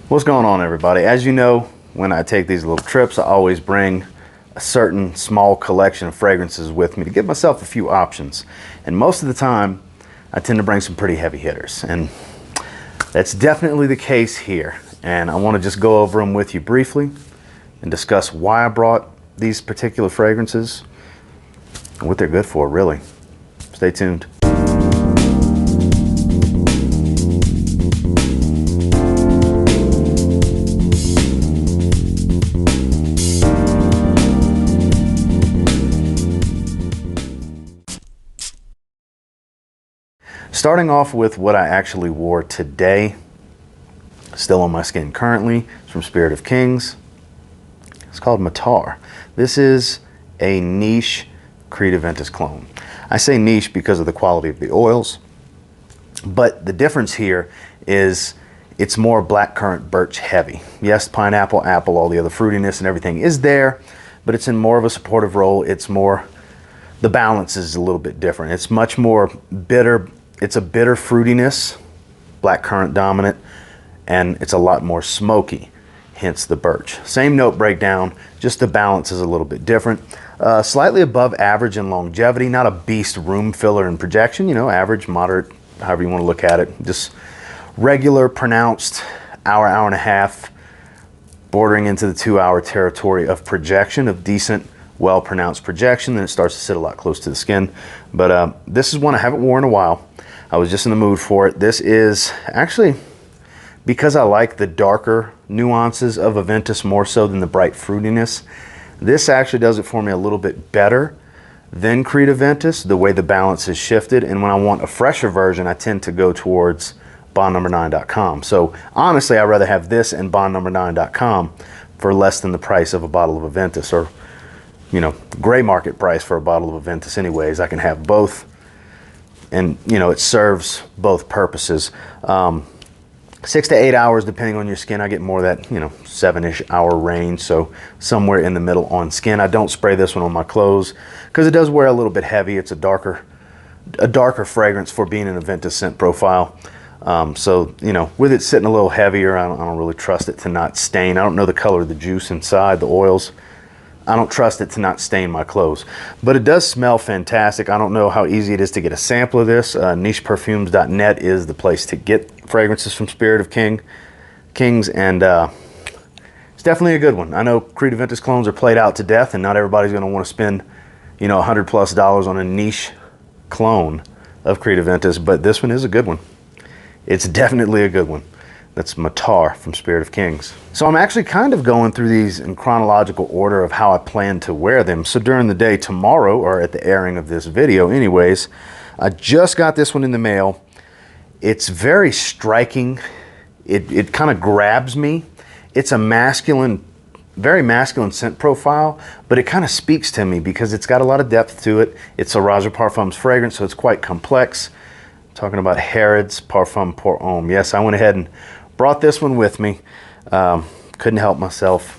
What's going on, everybody? As you know, when I take these little trips, I always bring a certain small collection of fragrances with me to give myself a few options. And most of the time, I tend to bring some pretty heavy hitters. And that's definitely the case here. And I want to just go over them with you briefly and discuss why I brought these particular fragrances and what they're good for, really. Stay tuned. Starting off with what I actually wore today, still on my skin currently, it's from Spirit of Kings. It's called Matar. This is a niche Creed Aventus clone. I say niche because of the quality of the oils, but the difference here is it's more blackcurrant birch heavy. Yes, pineapple, apple, all the other fruitiness and everything is there, but it's in more of a supportive role. It's more, the balance is a little bit different. It's much more bitter. It's a bitter fruitiness, blackcurrant dominant, and it's a lot more smoky, hence the birch. Same note breakdown, just the balance is a little bit different. Slightly above average in longevity, not a beast room filler and projection, you know, average, moderate, however you want to look at it. Just regular, pronounced hour, hour and a half, bordering into the 2-hour territory of projection, of decent, well-pronounced projection. Then it starts to sit a lot close to the skin. But this is one I haven't worn in a while. I was just in the mood for it. This is actually, because I like the darker nuances of Aventus more so than the bright fruitiness, this actually does it for me a little bit better than Creed Aventus, the way the balance is shifted. And when I want a fresher version, I tend to go towards bondnumber9.com. So honestly, I'd rather have this and bondnumber9.com for less than the price of a bottle of Aventus, or, you know, gray market price for a bottle of Aventus anyways. I can have both. And, you know, it serves both purposes. 6 to 8 hours, depending on your skin. I get more of that, you know, 7-ish hour range. So somewhere in the middle on skin. I don't spray this one on my clothes because it does wear a little bit heavy. It's a darker fragrance for being an Aventus scent profile. So, you know, with it sitting a little heavier, I don't really trust it to not stain. I don't know the color of the juice inside, the oils. I don't trust it to not stain my clothes, but it does smell fantastic. I don't know how easy it is to get a sample of this. Nicheperfumes.net is the place to get fragrances from Spirit of Kings, and it's definitely a good one. I know Creed Aventus clones are played out to death, and not everybody's going to want to spend, you know, $100+ on a niche clone of Creed Aventus, but this one is a good one. It's definitely a good one. That's Matar from Spirit of Kings. So I'm actually kind of going through these in chronological order of how I plan to wear them. So during the day tomorrow, or at the airing of this video anyways, I just got this one in the mail. It's very striking. It kind of grabs me. It's a masculine, very masculine scent profile, but it kind of speaks to me because it's got a lot of depth to it. It's a Roja Parfums fragrance, so it's quite complex. I'm talking about Harrods Parfum pour Homme. Yes, I went ahead and brought this one with me. Couldn't help myself.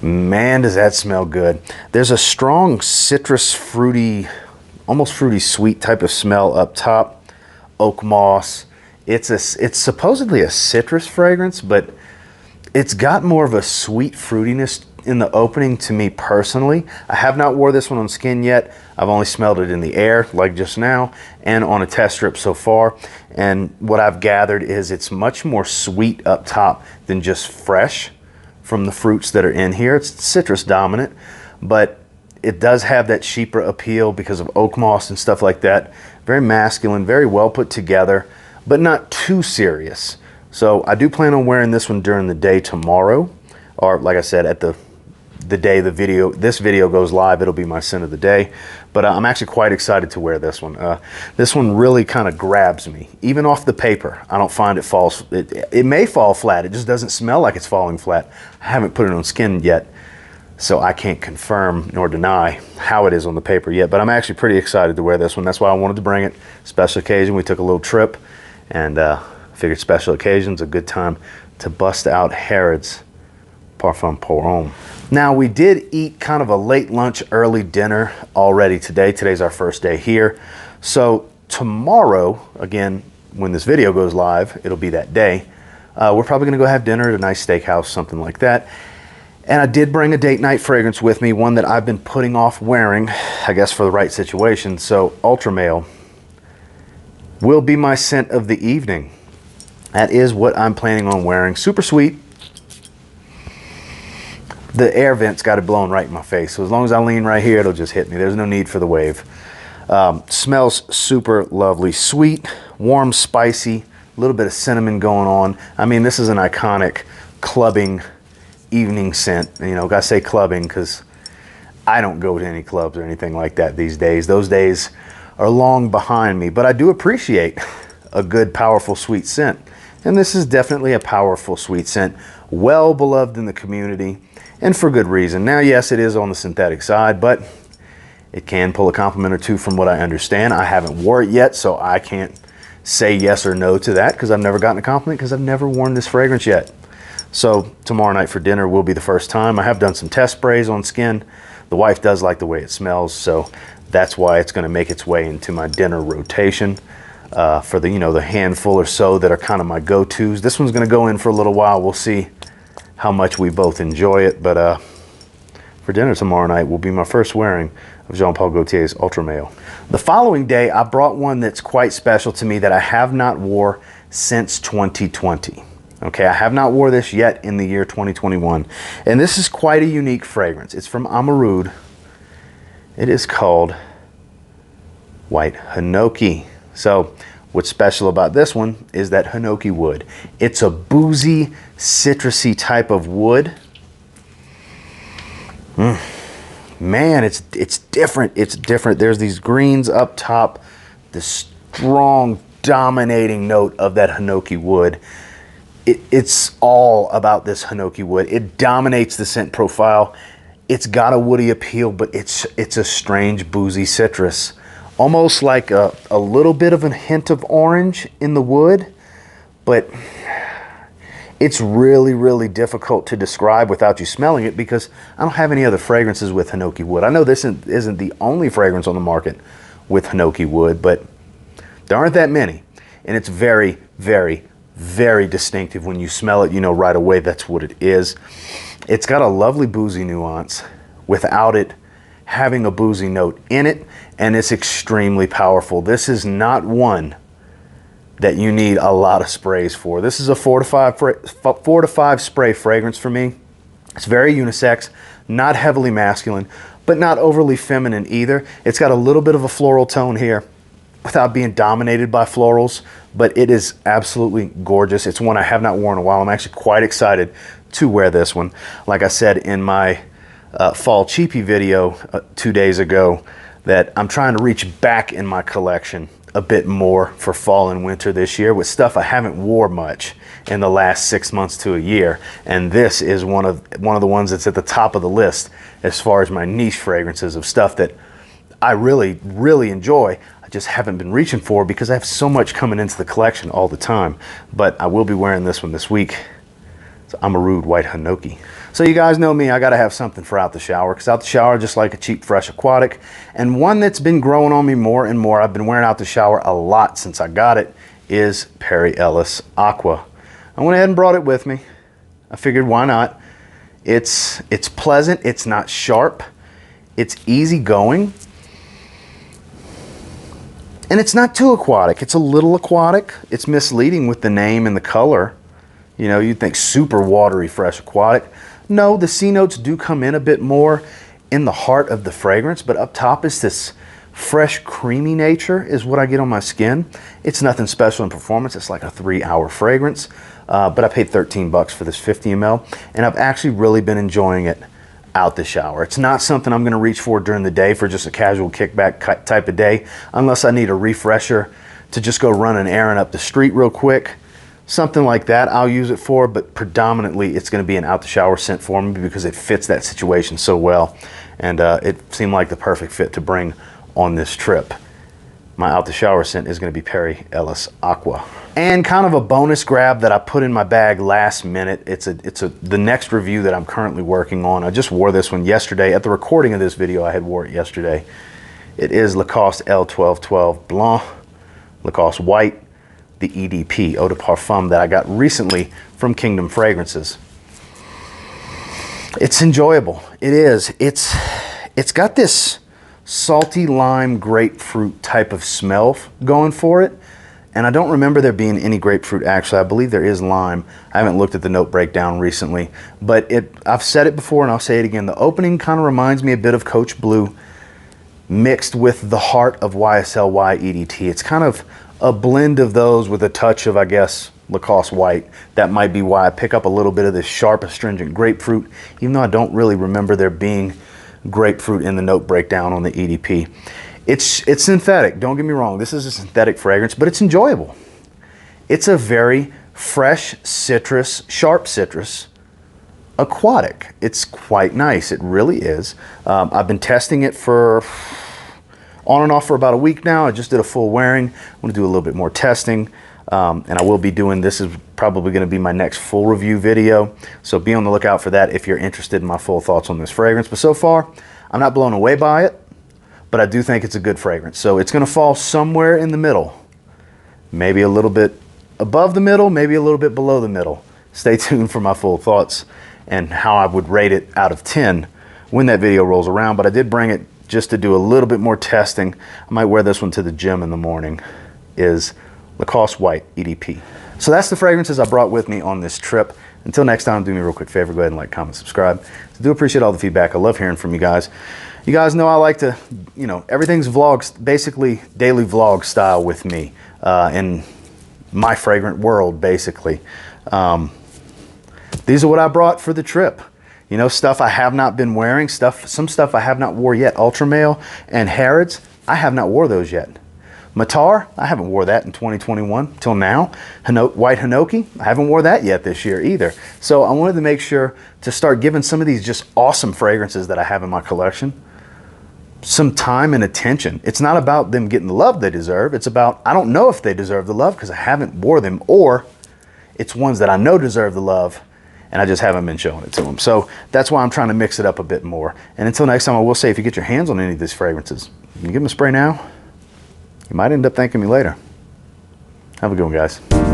Man, does that smell good. There's a strong citrus, fruity, almost fruity sweet type of smell up top. Oak moss. It's supposedly a citrus fragrance, but it's got more of a sweet fruitiness in the opening to me personally. I have not wore this one on skin yet. I've only smelled it in the air, like just now, and on a test strip so far. And what I've gathered is it's much more sweet up top than just fresh from the fruits that are in here. It's citrus dominant, but it does have that chypre appeal because of oak moss and stuff like that. Very masculine, very well put together, but not too serious. So I do plan on wearing this one during the day tomorrow, or like I said, at the day this video goes live, it'll be my scent of the day. But I'm actually quite excited to wear this one. This one really kind of grabs me, even off the paper. I don't find it may fall flat. It just doesn't smell like it's falling flat. I haven't put it on skin yet, so I can't confirm nor deny how it is on the paper yet. But I'm actually pretty excited to wear this one. That's why I wanted to bring it. Special occasion. We took a little trip, and figured special occasion's a good time to bust out Harrods Parfum pour Homme. Now, we did eat kind of a late lunch, early dinner already today. Today's our first day here. So tomorrow, again, when this video goes live, it'll be that day. We're probably gonna go have dinner at a nice steakhouse, something like that. And I did bring a date night fragrance with me, one that I've been putting off wearing, I guess for the right situation. So Ultra Male will be my scent of the evening. That is what I'm planning on wearing. Super sweet. The air vent's got it blowing right in my face. So as long as I lean right here, it'll just hit me. There's no need for the wave. Smells super lovely. Sweet, warm, spicy, a little bit of cinnamon going on. I mean, this is an iconic clubbing evening scent. You know, gotta say clubbing because I don't go to any clubs or anything like that these days. Those days are long behind me, but I do appreciate a good, powerful, sweet scent. And this is definitely a powerful, sweet scent, well beloved in the community, and for good reason. Now, yes, it is on the synthetic side, but it can pull a compliment or two from what I understand. I haven't wore it yet, so I can't say yes or no to that because I've never gotten a compliment because I've never worn this fragrance yet. So tomorrow night for dinner will be the first time. I have done some test sprays on skin. The wife does like the way it smells, so that's why it's going to make its way into my dinner rotation for the, you know, the handful or so that are kind of my go-tos. This one's going to go in for a little while. We'll see how much we both enjoy it, but for dinner tomorrow night will be my first wearing of Jean Paul Gaultier's Ultra Male. The following day, I brought one that's quite special to me that I have not wore since 2020. Okay, I have not wore this yet in the year 2021. And this is quite a unique fragrance. It's from Amouroud. It is called White Hinoki. So what's special about this one is that Hinoki wood. It's a boozy, citrusy type of wood. Man, it's different. It's different. There's these greens up top, the strong, dominating note of that Hinoki wood. It's all about this Hinoki wood. It dominates the scent profile. It's got a woody appeal, but it's a strange boozy citrus. Almost like a little bit of a hint of orange in the wood, but it's really, really difficult to describe without you smelling it because I don't have any other fragrances with Hinoki wood. I know this isn't the only fragrance on the market with Hinoki wood, but there aren't that many. And it's very, very, very distinctive. When you smell it, you know right away that's what it is. It's got a lovely boozy nuance without it having a boozy note in it, and it's extremely powerful. This is not one that you need a lot of sprays for. This is a 4 to 5 spray fragrance for me. It's very unisex, not heavily masculine, but not overly feminine either. It's got a little bit of a floral tone here without being dominated by florals, but it is absolutely gorgeous. It's one I have not worn in a while. I'm actually quite excited to wear this one. Like I said in my fall cheapie video 2 days ago, that I'm trying to reach back in my collection a bit more for fall and winter this year with stuff I haven't wore much in the last 6 months to a year. And this is one of the ones that's at the top of the list as far as my niche fragrances of stuff that I really, really enjoy. I just haven't been reaching for because I have so much coming into the collection all the time. But I will be wearing this one this week. It's Amouroud White Hinoki. So you guys know me, I gotta have something for out the shower, because out the shower, just like a cheap, fresh aquatic, and one that's been growing on me more and more, I've been wearing out the shower a lot since I got it, is Perry Ellis Aqua. I went ahead and brought it with me. I figured why not? It's pleasant, it's not sharp, it's easygoing, and it's not too aquatic. It's a little aquatic. It's misleading with the name and the color. You know, you'd think super watery, fresh aquatic. No, the C notes do come in a bit more in the heart of the fragrance, but up top is this fresh, creamy nature is what I get on my skin. It's nothing special in performance. It's like a 3-hour fragrance, but I paid 13 bucks for this 50 ml, and I've actually really been enjoying it out the shower. It's not something I'm gonna reach for during the day for just a casual kickback type of day, unless I need a refresher to just go run an errand up the street real quick. Something like that I'll use it for, but predominantly it's going to be an out the shower scent for me because it fits that situation so well, and it seemed like the perfect fit to bring on this trip. My out the shower scent is going to be Perry Ellis Aqua. And kind of a bonus grab that I put in my bag last minute. It's the next review that I'm currently working on. I just wore this one yesterday. At the recording of this video, I had wore it yesterday. It is Lacoste L 1212 Blanc, Lacoste White, the EDP, Eau de Parfum, that I got recently from Kingdom Fragrances. It's enjoyable. It is. It's got this salty lime grapefruit type of smell going for it. And I don't remember there being any grapefruit, actually. I believe there is lime. I haven't looked at the note breakdown recently, but I've said it before and I'll say it again. The opening kind of reminds me a bit of Coach Blue mixed with the heart of YSL EDT. It's kind of a blend of those with a touch of, I guess, Lacoste white. That might be why I pick up a little bit of this sharp, astringent grapefruit, even though I don't really remember there being grapefruit in the note breakdown on the EDP. It's synthetic, don't get me wrong. This is a synthetic fragrance, but it's enjoyable. It's a very fresh citrus, sharp citrus, aquatic. It's quite nice, it really is. I've been testing it for on and off for about a week now. I just did a full wearing. I'm gonna do a little bit more testing. And I will be doing, this is probably going to be my next full review video, so be on the lookout for that if you're interested in my full thoughts on this fragrance. But so far, I'm not blown away by it, but I do think it's a good fragrance. So it's going to fall somewhere in the middle, maybe a little bit above the middle, maybe a little bit below the middle. Stay tuned for my full thoughts and how I would rate it out of 10 when that video rolls around. But I did bring it just to do a little bit more testing. I might wear this one to the gym in the morning. Is Lacoste White EDP. So that's the fragrances I brought with me on this trip. Until next time, do me a real quick favor, go ahead and like, comment, subscribe. I do appreciate all the feedback. I love hearing from you guys. You guys know I like to, you know, everything's vlogs, basically daily vlog style with me in my fragrant world, basically. These are what I brought for the trip. You know, stuff I have not been wearing, some stuff I have not wore yet. Ultra Male and Harrods, I have not wore those yet. Matar, I haven't wore that in 2021 till now. White Hinoki, I haven't wore that yet this year either. So I wanted to make sure to start giving some of these just awesome fragrances that I have in my collection some time and attention. It's not about them getting the love they deserve. It's about, I don't know if they deserve the love because I haven't wore them, or it's ones that I know deserve the love and I just haven't been showing it to them. So that's why I'm trying to mix it up a bit more. And until next time, I will say, if you get your hands on any of these fragrances, you give them a spray now, you might end up thanking me later. Have a good one, guys.